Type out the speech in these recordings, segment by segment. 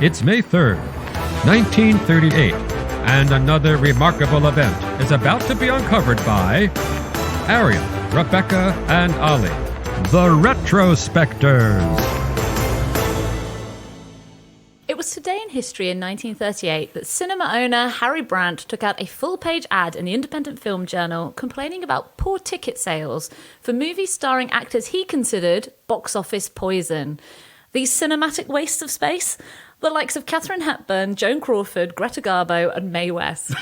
It's May 3rd, 1938, and another remarkable event is about to be uncovered by Arion, Rebecca, and Olly, the Retrospectors. It was today in history in 1938 that cinema owner Harry Brandt took out a full-page ad in the Independent Film Journal complaining about poor ticket sales for movies starring actors he considered box office poison. These cinematic wastes of space? The likes of Katharine Hepburn, Joan Crawford, Greta Garbo, and Mae West.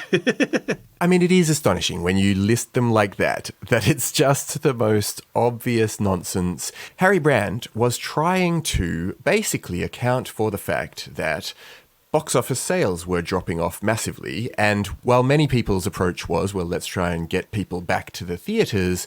I mean, it is astonishing when you list them like that it's just the most obvious nonsense. Harry Brandt was trying to basically account for the fact that box office sales were dropping off massively, and while many people's approach was, well, let's try and get people back to the theatres,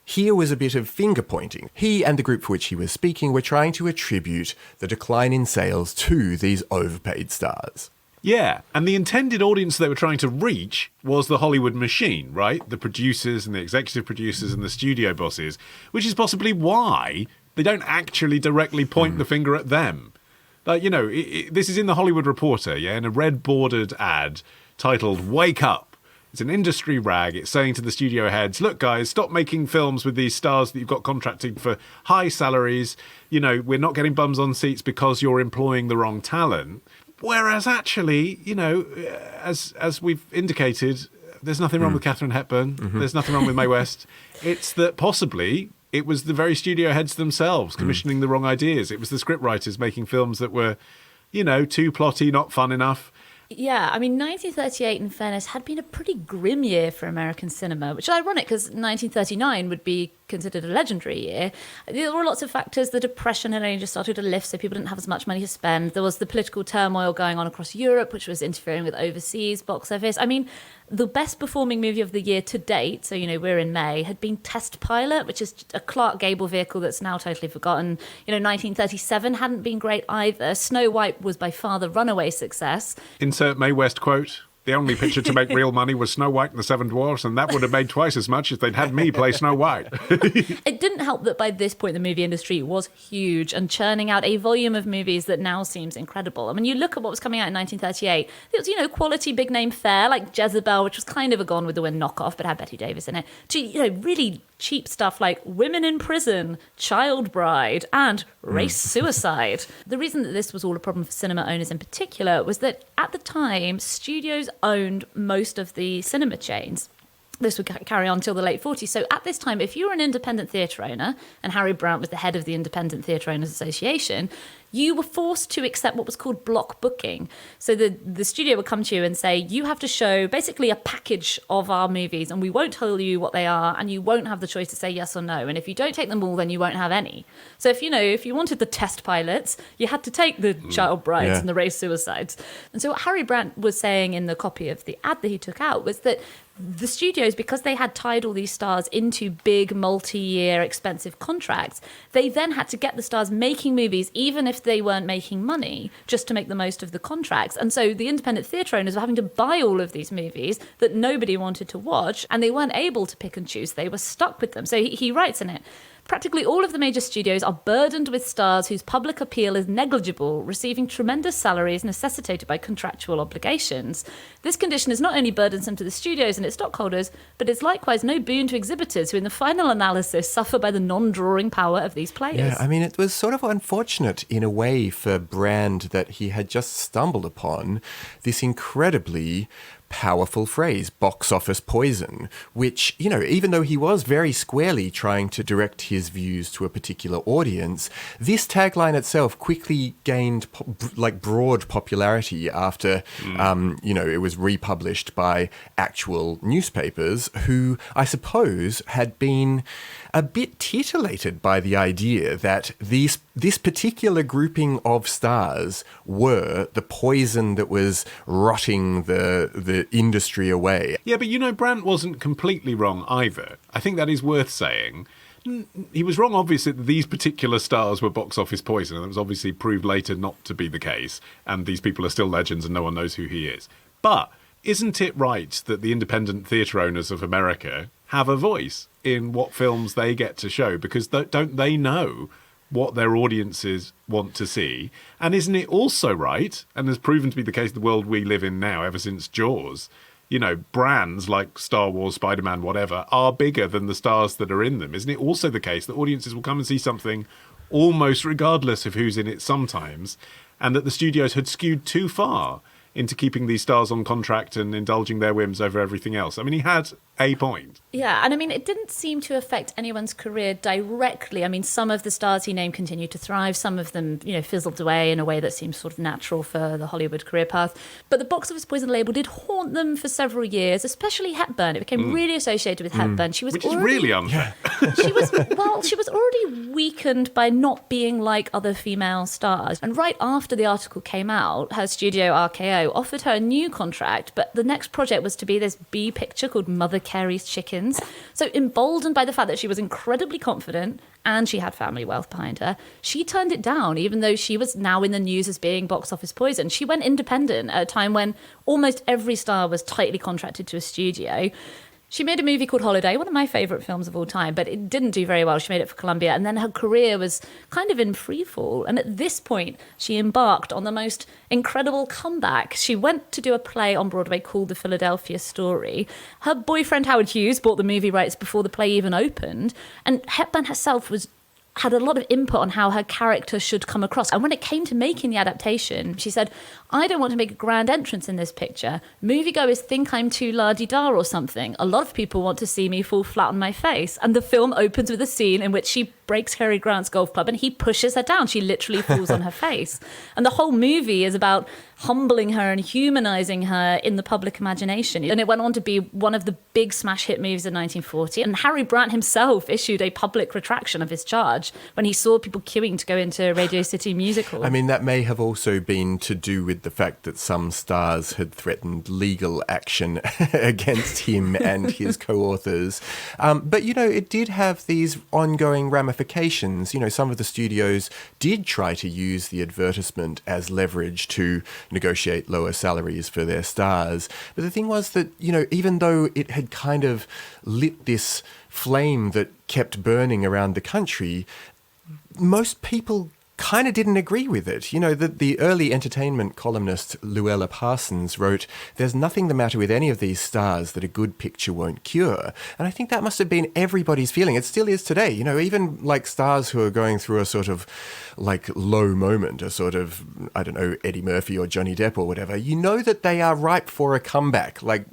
here was a bit of finger-pointing. He and the group for which he was speaking were trying to attribute the decline in sales to these overpaid stars. Yeah, and the intended audience they were trying to reach was the Hollywood machine, right? The producers and the executive producers and the studio bosses, which is possibly why they don't actually directly point the finger at them. Like, you know, this is in the Hollywood Reporter, yeah, in a red-bordered ad titled Wake Up. It's an industry rag. It's saying to the studio heads, look, guys, stop making films with these stars that you've got contracted for high salaries. You know, we're not getting bums on seats because you're employing the wrong talent. Whereas actually, you know, as we've indicated, there's nothing wrong with Katharine Hepburn. There's nothing wrong with Mae West. It's that possibly it was the very studio heads themselves commissioning the wrong ideas. It was the scriptwriters making films that were, you know, too plotty, not fun enough. Yeah, I mean, 1938, in fairness, had been a pretty grim year for American cinema, which is ironic because 1939 would be considered a legendary year. There were lots of factors. The Depression had only just started to lift, so people didn't have as much money to spend. There was the political turmoil going on across Europe, which was interfering with overseas box office. I mean, the best performing movie of the year to date, so, you know, we're in May, had been Test Pilot, which is a Clark Gable vehicle that's now totally forgotten. You know, 1937 hadn't been great either. Snow White was by far the runaway success. Insert Mae West quote. The only picture to make real money was Snow White and the Seven Dwarfs, and that would have made twice as much if they'd had me play Snow White. It didn't help that by this point the movie industry was huge and churning out a volume of movies that now seems incredible. I mean, you look at what was coming out in 1938, it was, you know, quality big name fare like Jezebel, which was kind of a Gone with the Wind knockoff, but had Betty Davis in it, to, you know, really cheap stuff like Women in Prison, Child Bride, and Race Suicide. The reason that this was all a problem for cinema owners in particular was that at the time, studios owned most of the cinema chains. This would carry on until the late 40s. So at this time, if you were an independent theatre owner, and Harry Brandt was the head of the Independent Theatre Owners Association, you were forced to accept what was called block booking. So the studio would come to you and say, you have to show basically a package of our movies, and we won't tell you what they are, and you won't have the choice to say yes or no. And if you don't take them all, then you won't have any. So if you wanted the Test Pilots, you had to take the Child Brides and the Race Suicides. And so what Harry Brandt was saying in the copy of the ad that he took out was that the studios, because they had tied all these stars into big multi-year expensive contracts, they then had to get the stars making movies even if they weren't making money, just to make the most of the contracts. And so the independent theatre owners were having to buy all of these movies that nobody wanted to watch, and they weren't able to pick and choose. They were stuck with them. So he writes in it, practically all of the major studios are burdened with stars whose public appeal is negligible, receiving tremendous salaries necessitated by contractual obligations. This condition is not only burdensome to the studios and its stockholders, but is likewise no boon to exhibitors who in the final analysis suffer by the non-drawing power of these players. Yeah, I mean, it was sort of unfortunate in a way for Brand that he had just stumbled upon this incredibly powerful phrase, box office poison, which, you know, even though he was very squarely trying to direct his views to a particular audience, this tagline itself quickly gained broad popularity after, you know, it was republished by actual newspapers who, I suppose, had been a bit titillated by the idea that this particular grouping of stars were the poison that was rotting the industry away. Yeah, but you know, Brandt wasn't completely wrong either. I think that is worth saying. He was wrong, obviously, that these particular stars were box office poison, and that was obviously proved later not to be the case, and these people are still legends and no one knows who he is. But isn't it right that the independent theatre owners of America have a voice in what films they get to show? Because don't they know what their audiences want to see. And isn't it also right, and has proven to be the case in the world we live in now ever since Jaws, you know, brands like Star Wars, Spider-Man, whatever, are bigger than the stars that are in them. Isn't it also the case that audiences will come and see something almost regardless of who's in it sometimes, and that the studios had skewed too far into keeping these stars on contract and indulging their whims over everything else? I mean, he had a point. Yeah, and I mean, it didn't seem to affect anyone's career directly. I mean, some of the stars he named continued to thrive. Some of them, you know, fizzled away in a way that seems sort of natural for the Hollywood career path. But the box office poison label did haunt them for several years, especially Hepburn. It became really associated with Hepburn. She was Which is really unfair. she was already weakened by not being like other female stars. And right after the article came out, her studio RKO offered her a new contract, but the next project was to be this B picture called Mother Carey's Chickens. So emboldened by the fact that she was incredibly confident and she had family wealth behind her, she turned it down, even though she was now in the news as being box office poison. She went independent at a time when almost every star was tightly contracted to a studio. She made a movie called Holiday, one of my favourite films of all time, but it didn't do very well. She made it for Columbia, and then her career was kind of in freefall. And at this point, she embarked on the most incredible comeback. She went to do a play on Broadway called The Philadelphia Story. Her boyfriend, Howard Hughes, bought the movie rights before the play even opened, and Hepburn herself had a lot of input on how her character should come across. And when it came to making the adaptation, she said, I don't want to make a grand entrance in this picture. Moviegoers think I'm too la-di-da or something. A lot of people want to see me fall flat on my face. And the film opens with a scene in which she breaks Cary Grant's golf club and he pushes her down. She literally falls on her face. And the whole movie is about humbling her and humanizing her in the public imagination. And it went on to be one of the big smash hit movies of 1940. And Harry Brandt himself issued a public retraction of his charge when he saw people queuing to go into Radio City Music Hall. I mean, that may have also been to do with the fact that some stars had threatened legal action against him and his co-authors. But, you know, it did have these ongoing ramifications. You know, some of the studios did try to use the advertisement as leverage to negotiate lower salaries for their stars. But the thing was that, you know, even though it had kind of lit this flame that kept burning around the country, most people kind of didn't agree with it. You know, the early entertainment columnist Luella Parsons wrote, "There's nothing the matter with any of these stars that a good picture won't cure." And I think that must have been everybody's feeling. It still is today. You know, even like stars who are going through a sort of like low moment, a sort of, I don't know, Eddie Murphy or Johnny Depp or whatever, you know that they are ripe for a comeback, like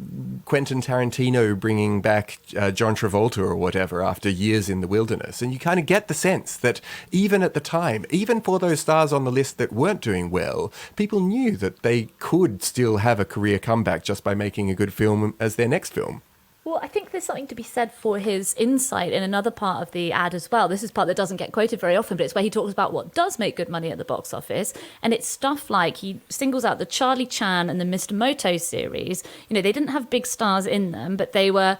Quentin Tarantino bringing back John Travolta or whatever after years in the wilderness. And you kind of get the sense that even at the time, even for those stars on the list that weren't doing well, people knew that they could still have a career comeback just by making a good film as their next film. Well, I think there's something to be said for his insight in another part of the ad as well. This is part that doesn't get quoted very often, but it's where he talks about what does make good money at the box office. And it's stuff like he singles out the Charlie Chan and the Mr. Moto series. You know, they didn't have big stars in them, but they were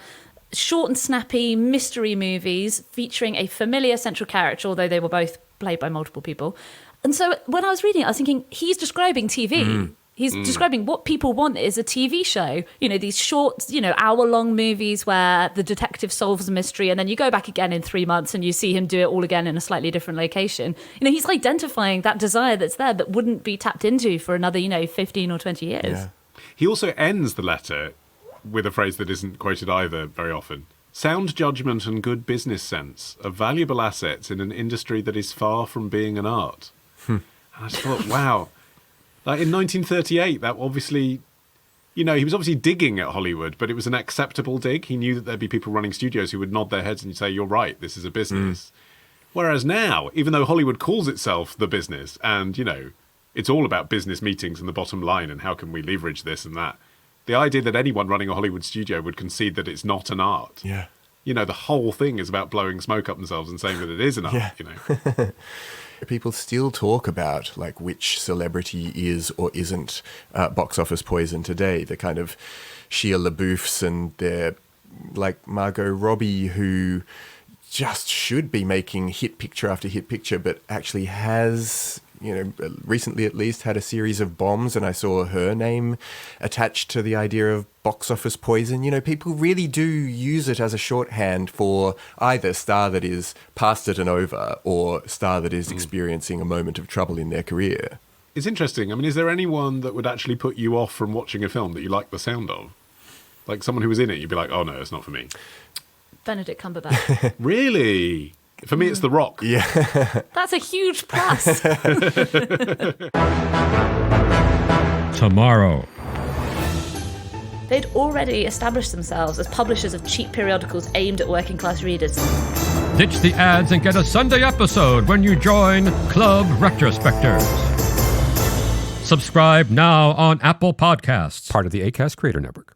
short and snappy mystery movies featuring a familiar central character, although they were both played by multiple people. And so when I was reading it, I was thinking, he's describing TV. He's describing what people want is a TV show. You know, these short, you know, hour-long movies where the detective solves a mystery and then you go back again in 3 months and you see him do it all again in a slightly different location. You know, he's identifying that desire that's there that wouldn't be tapped into for another, 15 or 20 years. Yeah. He also ends the letter with a phrase that isn't quoted either very often. Sound judgment and good business sense are valuable assets in an industry that is far from being an art. And I just thought, wow. Like in 1938, that obviously, he was obviously digging at Hollywood, but it was an acceptable dig. He knew that there'd be people running studios who would nod their heads and say, you're right, this is a business. Whereas now, even though Hollywood calls itself the business and, it's all about business meetings and the bottom line and how can we leverage this and that, the idea that anyone running a Hollywood studio would concede that it's not an art. Yeah. The whole thing is about blowing smoke up themselves and saying that it is an art, People still talk about like which celebrity is or isn't box office poison today. The kind of Shia LaBeoufs and their like Margot Robbie who just should be making hit picture after hit picture, but actually has recently at least had a series of bombs, and I saw her name attached to the idea of box office poison. People really do use it as a shorthand for either star that is past it and over, or star that is experiencing a moment of trouble in their career. It's interesting. I mean, is there anyone that would actually put you off from watching a film that you like the sound of? Like someone who was in it, you'd be like, oh no, it's not for me. Benedict Cumberbatch. Really? For me, it's The Rock. Yeah. That's a huge plus. Tomorrow. They'd already established themselves as publishers of cheap periodicals aimed at working class readers. Ditch the ads and get a Sunday episode when you join Club Retrospectors. Subscribe now on Apple Podcasts. Part of the Acast Creator Network.